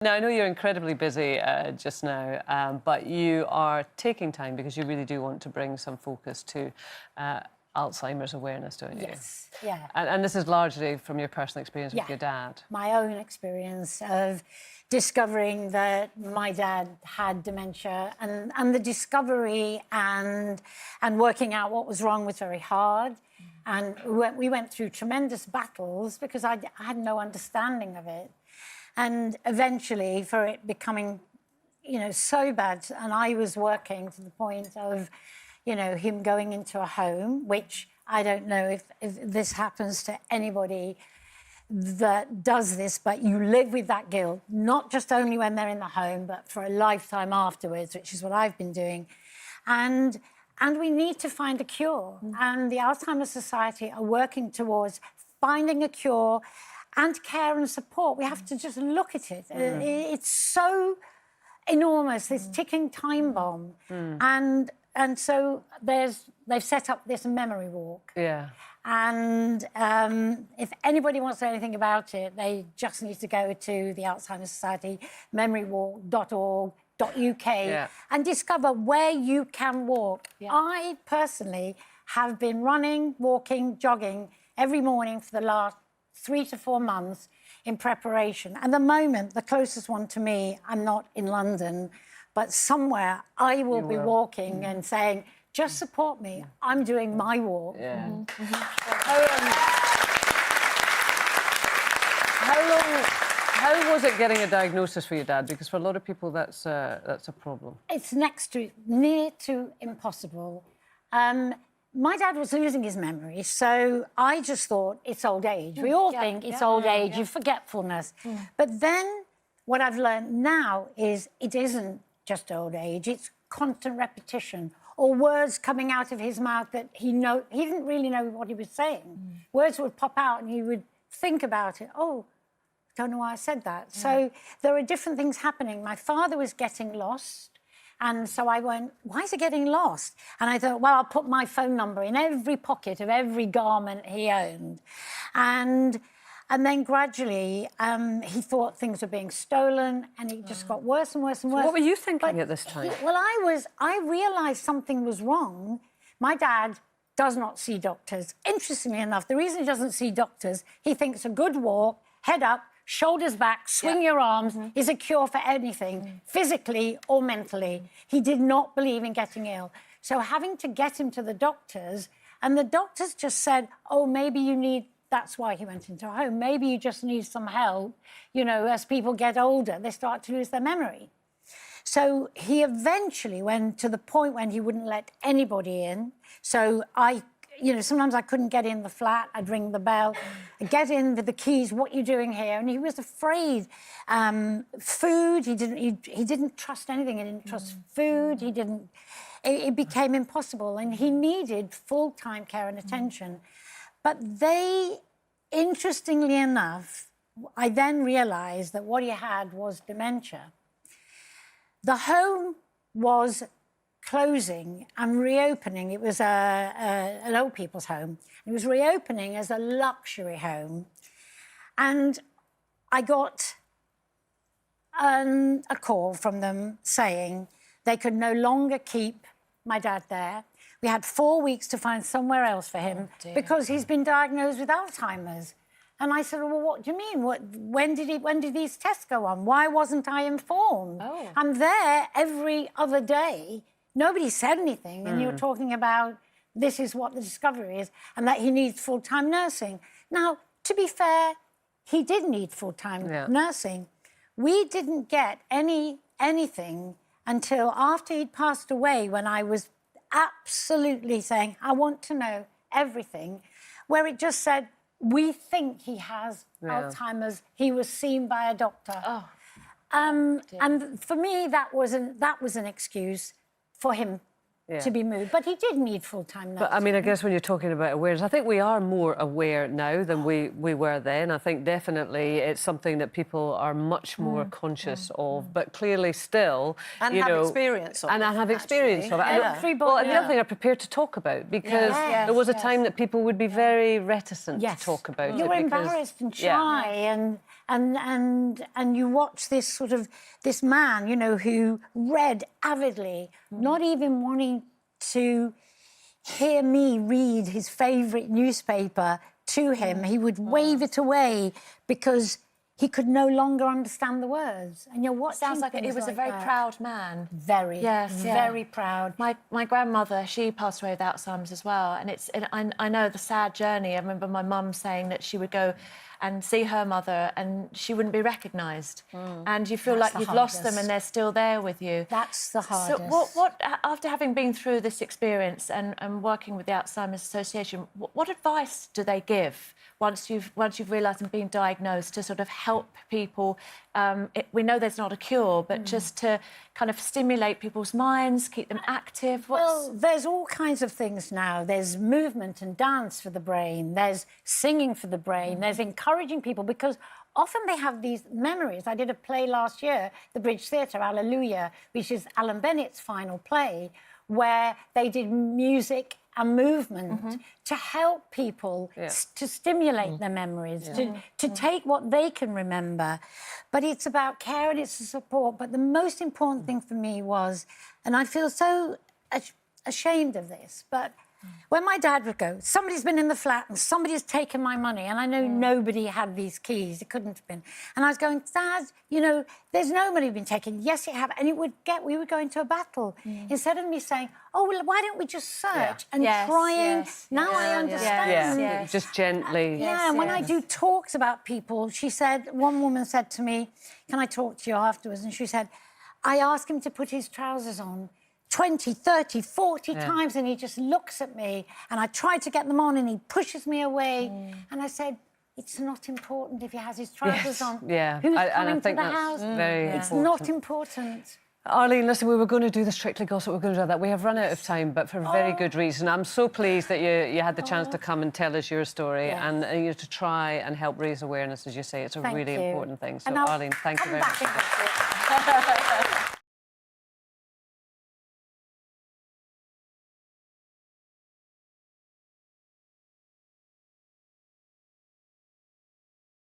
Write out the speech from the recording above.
Now, I know you're incredibly busy just now, but you are taking time because you really do want to bring some focus to Alzheimer's awareness, don't you? Yes, yeah. And this is largely from your personal experience with your dad. My own experience of discovering that my dad had dementia, and the discovery and working out what was wrong was very hard. And we went through tremendous battles because I had no understanding of it. And eventually, for it becoming, you know, so bad, and I was working to the point of, you know, him going into a home, which I don't know if this happens to anybody that does this, but you live with that guilt, not just only when they're in the home, but for a lifetime afterwards, which is what I've been doing. And we need to find a cure. And the Alzheimer's Society are working towards finding a cure and care and support. We have to just look at it. It's so enormous, this ticking time bomb. And so they've set up this memory walk. Yeah. And if anybody wants to know anything about it, they just need to go to the Alzheimer's Society, memorywalk.org.uk, and discover where you can walk. I personally have been running, walking, jogging every morning for the last 3 to 4 months in preparation. At the moment, the closest one to me, I'm not in London, but somewhere I will be walking and saying, just support me. I'm doing my walk. How was it getting a diagnosis for your dad? Because for a lot of people, that's a problem. It's near to impossible. My dad was losing his memory, so I just thought it's old age. We all think it's old age, you forgetfulness. But then what I've learned now is it isn't just old age, it's constant repetition, or words coming out of his mouth that he didn't really know what he was saying. Words would pop out and he would think about it. Oh, don't know why I said that. So there are different things happening. My father was getting lost. And so I went, why is he getting lost? And I thought, well, I'll put my phone number in every pocket of every garment he owned. And then gradually, he thought things were being stolen, and it just got worse and worse and worse. So what were you thinking at this time? I realised something was wrong. My dad does not see doctors. Interestingly enough, the reason he doesn't see doctors, he thinks a good walk, head up, shoulders back, swing your arms, is a cure for anything, physically or mentally. He did not believe in getting ill. So having to get him to the doctors, and the doctors just said, oh, maybe you need, that's why he went into a home, maybe you just need some help. You know, as people get older, they start to lose their memory. So he eventually went to the point when he wouldn't let anybody in. So you know, sometimes I couldn't get in the flat. I'd ring the bell, I'd get in with the keys. What are you doing here? And he was afraid. Food. He didn't trust anything. He didn't trust food. It became impossible, and he needed full-time care and attention. But interestingly enough, I then realised that what he had was dementia. The home was closing and reopening. It was an old people's home. It was reopening as a luxury home. And I got a call from them saying they could no longer keep my dad there. We had 4 weeks to find somewhere else for him because he's been diagnosed with Alzheimer's. And I said, well, what do you mean? When did these tests go on? Why wasn't I informed? I'm there every other day. Nobody said anything, and you're talking about this is what the discovery is, and that he needs full-time nursing. Now, to be fair, he did need full-time nursing. We didn't get anything until after he'd passed away, when I was absolutely saying, I want to know everything, where it just said, we think he has Alzheimer's. He was seen by a doctor. And for me, that was an excuse for him to be moved. But he did need full-time nursing. But I mean, I guess when you're talking about awareness, I think we are more aware now than we were then. I think definitely it's something that people are much more conscious of, but clearly still, and you have know, experience of and it, have experience of it. And, well, and the other thing, are prepared to talk about, because there was a time that people would be very reticent to talk about it. You were embarrassed and shy, and you watch this sort of this man, you know, who read avidly, not even wanting to hear me read his favourite newspaper to him. He would wave it away because he could no longer understand the words. And you're watching. Sounds like he was a very proud man. Very, very proud. My grandmother, she passed away with Alzheimer's as well, and I know the sad journey. I remember my mum saying that she would go and see her mother and she wouldn't be recognised, and you feel like you've lost them and they're still there with you. That's the hardest. So what after having been through this experience and working with the Alzheimer's Association, what advice do they give once you've realised and been diagnosed to sort of help people? We know there's not a cure, but just to kind of stimulate people's minds, keep them active. Well, there's all kinds of things now. There's movement and dance for the brain. There's singing for the brain. There's encouraging people, because often they have these memories. I did a play last year, the Bridge Theatre, Alleluia, which is Alan Bennett's final play, where they did music and movement to help people, to stimulate their memories, to take what they can remember. But it's about care and it's a support. But the most important thing for me was, and I feel so ashamed of this, but when my dad would go, somebody's been in the flat and somebody's taken my money, and I know nobody had these keys, it couldn't have been. And I was going, Dad, you know, there's no money been taken. Yes, it have. And we would go into a battle. Instead of me saying, oh, well, why don't we just search and try and... Now I understand. Just gently. And when I do talks about people, one woman said to me, can I talk to you afterwards? And she said, I asked him to put his trousers on 20, 30, 40 times, and he just looks at me, and I try to get them on and he pushes me away. And I said, it's not important if he has his trousers on. Yeah. Who's I coming think to the that's house? very It's important. not important. Arlene, listen, we were going to do the Strictly Gossip, we're going to do that. We have run out of time, but for a very good reason. I'm so pleased that you had the chance to come and tell us your story and to try and help raise awareness, as you say. It's a really important thing. So, Arlene, thank you very much.